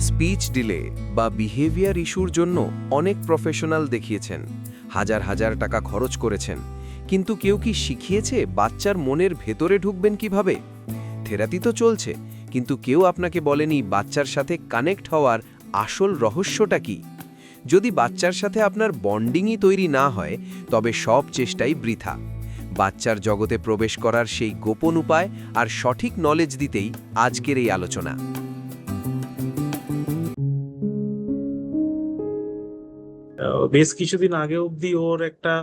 Speech delay বা behaviour ইস্যুর জন্য অনেক প্রফেশনাল দেখিয়েছেন, হাজার হাজার টাকা খরচ করেছেন, কিন্তু কেউ কি শিখিয়েছে বাচ্চার মনের ভেতরে ঢুকবেন কিভাবে? থেরাপি তো চলছে, কিন্তু কেউ আপনাকে বলেনি বাচ্চার সাথে কানেক্ট হওয়ার আসল রহস্যটা কি। যদি বাচ্চার সাথে আপনার বন্ডিংই তৈরি না হয়, তবে সব চেষ্টাই বৃথা। বাচ্চার জগতে প্রবেশ করার সেই গোপন উপায় আর সঠিক নলেজ দিতেই আজকের এই আলোচনা। বেশ কিছুদিন আগে অব্দি ওর একটা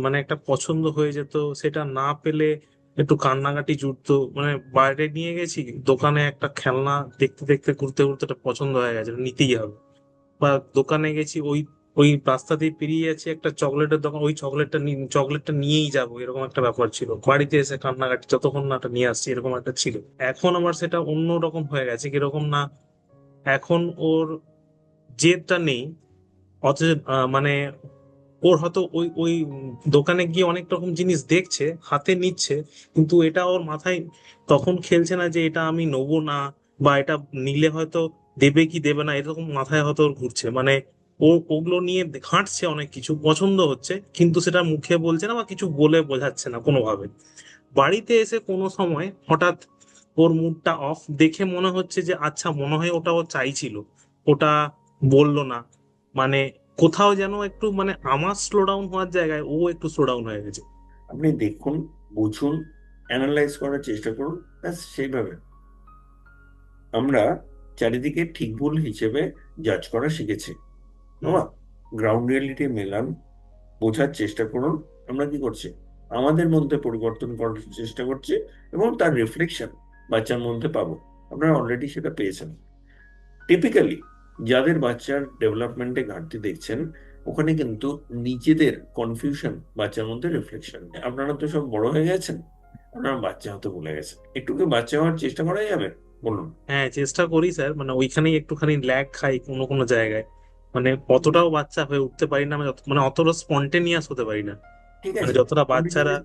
মানে একটা পছন্দ হয়ে যেত, সেটা না পেলে একটু কান্নাকাটি জুটতো। মানে বাইরে নিয়ে গেছি দোকানে, একটা খেলনা দেখতে দেখতে ঘুরতে ঘুরতে একটা পছন্দ হয়ে গেছে, নিতেই হবে। বা দোকানে গেছি, ওই ওই রাস্তা দিয়ে পেরিয়ে যাচ্ছি একটা চকলেটের দোকান, ওই চকলেটটা নিয়েই যাবো, এরকম একটা ব্যাপার ছিল। বাড়িতে এসে কান্নাকাটি যতক্ষণ না এটা নিয়ে আসছি, এরকম একটা ছিল। এখন আমার সেটা অন্য রকম হয়ে গেছে, কিরকম না, এখন ওর জেদটা নেই। অথচ মানে ওর হয়তো ওই ওই দোকানে গিয়ে অনেক রকম জিনিস দেখছে, হাতে নিচ্ছে, কিন্তু এটা ওর মাথায় তখন খেলছে না যে এটা আমি নেবো না, বা এটা নিলে হয়তো দেবে কি দেবে না, এরকম মাথায় হয়তো ওর ঘুরছে। মানে ও ওগুলো নিয়ে ঘাঁটছে, অনেক কিছু পছন্দ হচ্ছে, কিন্তু সেটা মুখে বলছে না বা কিছু বলে বোঝাচ্ছে না কোনোভাবে। বাড়িতে এসে কোনো সময় হঠাৎ ওর মুডটা অফ দেখে মনে হচ্ছে যে আচ্ছা, মনে হয় ওটা ও চাইছিল, ওটা বললো না। মানে কোথাও যেন একটু, মানে আমার স্লো ডাউন হওয়ার জায়গায় ও একটু স্লো ডাউন হয়ে গেছে। আপনি দেখুন, বুঝুন, অ্যানালাইজ করার চেষ্টা করুন, ব্যাস সেইভাবে। আমরা চারিদিকে ঠিক ভুল হিসেবে জাজ করা শিখেছি। বাবা, গ্রাউন্ড রিয়েলিটি মেলান, বোঝার চেষ্টা করুন আমরা কি করছি। আমাদের মধ্যে পরিবর্তন করার চেষ্টা করছি এবং তার রিফ্লেকশন বাচ্চার মধ্যে পাবো। আপনারা অলরেডি সেটা পেয়েছেন। টিপিক্যালি যাদের বাচ্চার ডেভেলপমেন্টে ঘাটতি দেখছেন, ওখানে কিন্তু নিজেদের কনফিউশন বাচ্চার মধ্যে রিফ্লেকশন। আপনারা তো সব বড় হয়ে গেছেন, আপনারা বাচ্চা হতে ভুলে গেছেন। একটু কি বাচ্চা হওয়ার চেষ্টা করা যাবে? বলুন। হ্যাঁ, চেষ্টা করি স্যার, মানে ওইখানেই একটুখানি ল্যাগ খাই কোনো কোনো জায়গায়। মানে অতটাও বাচ্চা হয়ে উঠতে পারি না, মানে অতটা স্পন্টেনিয়াস হতে পারি না। ঠিক মানে আছে, যতটা বাচ্চারা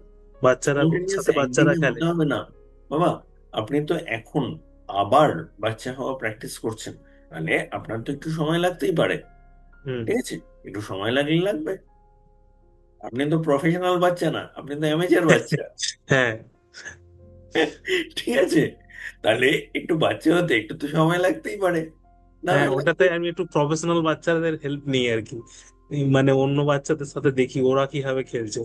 বাচ্চারা স্পন্টেনিয়াস সাথে বাচ্চারা একদিনে খেলে। হতে হবে না বাবা। আপনি তো এখন আবার বাচ্চা হওয়া প্র্যাকটিস করছেন, মানে আপনার তো একটু সময় লাগতেই পারে। হুম। ঠিক আছে, একটু সময় লাগলে লাগবে। আপনি তো প্রফেশনাল বাচ্চা না, আপনি তো অ্যামেচার বাচ্চা। হ্যাঁ, ঠিক আছে, তাহলে একটু বাচ্চা হতে একটু তো সময় লাগতেই পারে, না হ্যাঁ, হয় ওটাতে লাগবে। আমি একটু প্রফেশনাল বাচ্চাদের হেল্প নিই আর কি। মানে অন্য বাচ্চাদের সাথে দেখি ওরা কিভাবে খেলছে।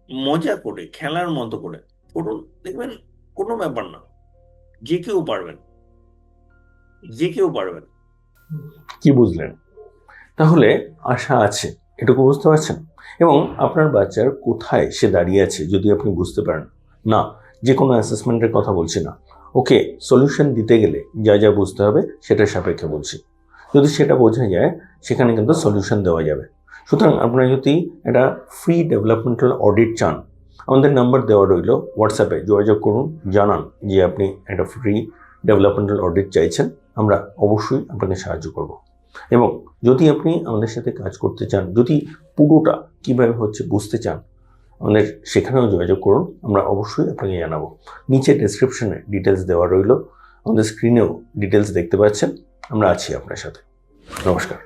মজা করে, খেলার মতো করে করুন, দেখবেন কোনো ব্যাপার না। যে কেউ পারবেন, যে কেউ পারবেন। কি বুঝলেন? তাহলে আশা আছে, এটুকু বুঝতে পারছেন? এবং আপনার বাচ্চার কোথায় সে দাঁড়িয়ে আছে যদি আপনি বুঝতে পারেন, না যে কোনো অ্যাসেসমেন্টের কথা বলছি না, ওকে সলিউশন দিতে গেলে যা যা বুঝতে হবে সেটার সাপেক্ষে বলছি। যদি সেটা বোঝা যায়, সেখানে কিন্তু সলিউশন দেওয়া যাবে। সুতরাং আপনারা যদি একটা ফ্রি ডেভেলপমেন্টাল অডিট চান, আমাদের নাম্বার দেওয়া রইল, হোয়াটসঅ্যাপে যোগাযোগ করুন, জানান যে আপনি একটা ফ্রি ডেভেলপমেন্টাল অডিট চাইছেন। আমরা অবশ্যই আপনাকে সাহায্য করব। এবং যদি আপনি আমাদের সাথে কাজ করতে চান, যদি পুরোটা কীভাবে হচ্ছে বুঝতে চান, আমাদের সেখানেও যোগাযোগ করুন, আমরা অবশ্যই আপনাকে জানাবো। নিচে ডেসক্রিপশনে ডিটেলস দেওয়া রইল, আমাদের স্ক্রিনেও ডিটেলস দেখতে পাচ্ছেন। আমরা আছি আপনার সাথে। নমস্কার।